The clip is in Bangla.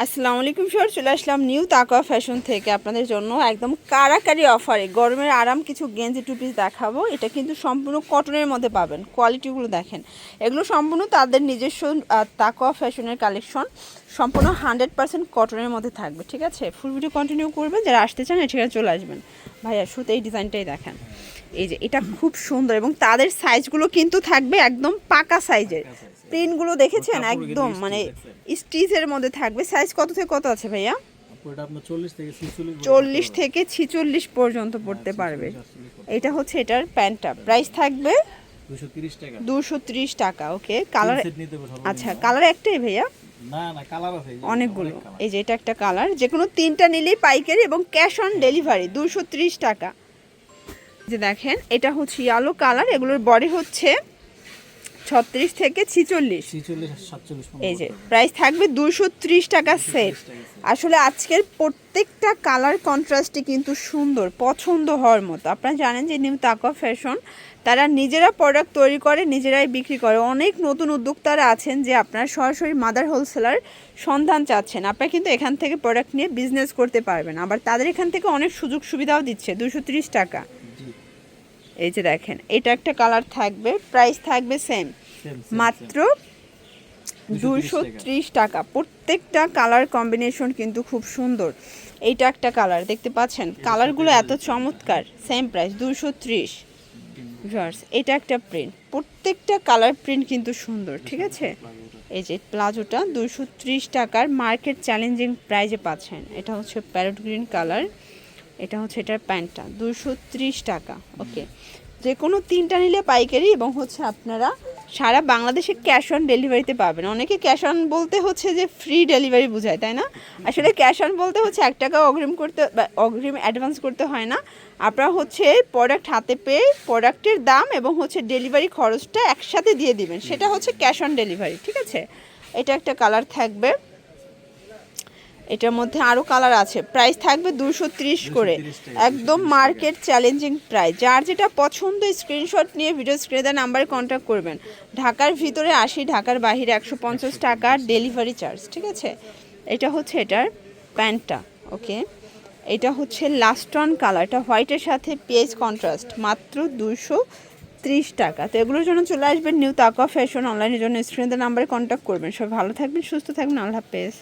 আসসালামু আলাইকুম স্যার, চলে আসলাম নিউ তাকওয়া ফ্যাশন থেকে আপনাদের জন্য একদম কারাকারি অফারে গরমের আরাম কিছু গেঞ্জি টু পিস দেখাবো। এটা কিন্তু সম্পূর্ণ কটনের মধ্যে পাবেন। কোয়ালিটিগুলো দেখেন, এগুলো সম্পূর্ণ তাদের নিজস্ব তাকওয়া ফ্যাশনের কালেকশন, সম্পূর্ণ 100% কটনের মধ্যে থাকবে। ঠিক আছে, ফুল ভিডিও কন্টিনিউ করবেন। যারা আসতে চান এখানে চলে আসবেন। ভাইয়া শুধু এই ডিজাইনটাই দেখেন, এই যে এটা খুব সুন্দর এবং তাদের সাইজগুলো কিন্তু থাকবে একদম পাকা সাইজের। প্রিন্টগুলো দেখেছেন, একদম মানে স্টিচের মধ্যে থাকবে। সাইজ কত থেকে কত আছে ভাইয়া? 40 থেকে 46 পর্যন্ত পড়তে পারবে। এটা হচ্ছে এটার প্যান্টটা, প্রাইস থাকবে 230 টাকা। ওকে, কালার আচ্ছা, কালার একটাই ভাইয়া? না কালার আছে অনেকগুলো। এই যে এটা একটা কালার, যে কোনো তিনটা নিলেই পাইকারি এবং ক্যাশ অন ডেলিভারি 230 টাকা। যে দেখেন, এটা হচ্ছে ইয়েলো কালার, এগুলোর বডি হচ্ছে 36 থেকে 46। এই যে প্রাইস থাকবে 230 টাকা সেট। আসলে আজকের প্রত্যেকটা কালার কন্ট্রাস্টে কিন্তু সুন্দর, পছন্দ হওয়ার মতো। আপনারা জানেন যে নিউ তাকওয়া ফ্যাশন তারা নিজেরা প্রোডাক্ট তৈরি করে, নিজেরাই বিক্রি করে। অনেক নতুন উদ্যোক্তারা আছেন যে আপনারা সরাসরি মাদার হোলসেলার সন্ধান চাচ্ছেন, আপনারা কিন্তু এখান থেকে প্রোডাক্ট নিয়ে বিজনেস করতে পারবেন। আবার তাদের এখান থেকে অনেক সুযোগ সুবিধাও দিচ্ছে। 230 টাকা। এই যে দেখেন, এটা একটা কালার থাকবে, প্রাইস থাকবে সেম, মাত্র 230 টাকা। প্রত্যেকটা কালার কম্বিনেশন কিন্তু খুব সুন্দর। এইটা একটা কালার দেখতে পাচ্ছেন, কালারগুলো এত চমৎকার। Same price 230। এটা একটা প্রিন্ট, প্রত্যেকটা কালার প্রিন্ট কিন্তু সুন্দর। ঠিক আছে, এই যে প্লাজোটা 230 টাকার মার্কেট চ্যালেঞ্জিং প্রাইজে পাচ্ছেন। এটা হচ্ছে প্যারট গ্রিন কালার, এটা হচ্ছে এটার প্যান্টটা 230 টাকা। ওকে, যে কোনো তিনটা নিলে পাইকারি এবং হচ্ছে আপনারা সারা বাংলাদেশে ক্যাশ অন ডেলিভারিতে পাবেন। অনেকে ক্যাশ অন বলতে হচ্ছে যে ফ্রি ডেলিভারি বোঝায়, তাই না? আসলে ক্যাশ অন বলতে হচ্ছে 1 টাকা অগ্রিম অ্যাডভান্স করতে হয় না। আপনারা হচ্ছে প্রোডাক্ট হাতে পেয়ে প্রোডাক্টের দাম এবং হচ্ছে ডেলিভারি খরচটা একসাথে দিয়ে দিবেন, সেটা হচ্ছে ক্যাশ অন ডেলিভারি। ঠিক আছে, এটা একটা কালার থাকবে, এটার মধ্যে আরও কালার আছে। প্রাইস থাকবে 230 করে, একদম মার্কেট চ্যালেঞ্জিং প্রাইস। যার যেটা পছন্দ স্ক্রিনশট নিয়ে ভিডিও স্ক্রিনে দেওয়া নাম্বারে কন্ট্যাক্ট করবেন। ঢাকার ভিতরে 80, ঢাকার বাহিরে 150 টাকা ডেলিভারি চার্জ। ঠিক আছে, এটা হচ্ছে এটার প্যান্টটা। ওকে, এটা হচ্ছে লাস্ট অন কালার, এটা হোয়াইটের সাথে পেজ কন্ট্রাস্ট, মাত্র 230 টাকা। তো এগুলোর জন্য চলে আসবেন নিউ তাকওয়া ফ্যাশন। অনলাইনের জন্য স্ক্রিনে দেওয়া নাম্বারে কন্ট্যাক্ট করবেন। সবাই ভালো থাকবেন, সুস্থ থাকবেন, আল্লাহ হাফেজ।